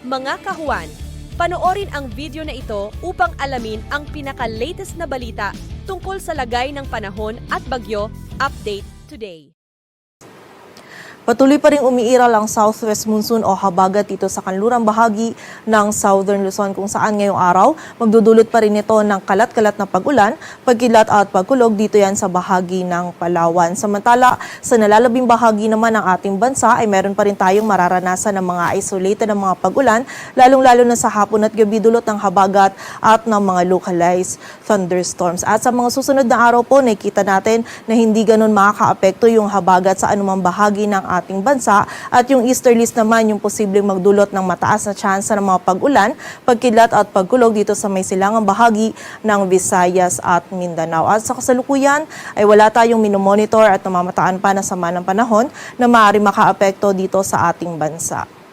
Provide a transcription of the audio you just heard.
Mga kahuan, panoorin ang video na ito upang alamin ang pinaka-latest na balita tungkol sa lagay ng panahon at bagyo. Update today. Patuloy pa rin umiiral ang southwest monsoon o habagat dito sa kanlurang bahagi ng Southern Luzon kung saan ngayong araw magdudulot pa rin ito ng kalat-kalat na pag-ulan, pagkilat at pagkulog dito yan sa bahagi ng Palawan. Samantala, sa nalalabing bahagi naman ng ating bansa ay meron pa rin tayong mararanasan ng mga isolated na mga pag-ulan, lalong-lalo na sa hapon at gabi dulot ng habagat at ng mga localized thunderstorms. At sa mga susunod na araw po, nakikita natin na hindi ganun makakaapekto yung habagat sa anumang bahagi ng ating bansa at yung easterlies naman yung posibleng magdulot ng mataas na tsansa ng mga pag-ulan, pagkilat at pagkulog dito sa may silangang bahagi ng Visayas at Mindanao. At sa kasalukuyan ay wala tayong minomonitor at namamataan pa na sama ng panahon na maaari makaapekto dito sa ating bansa.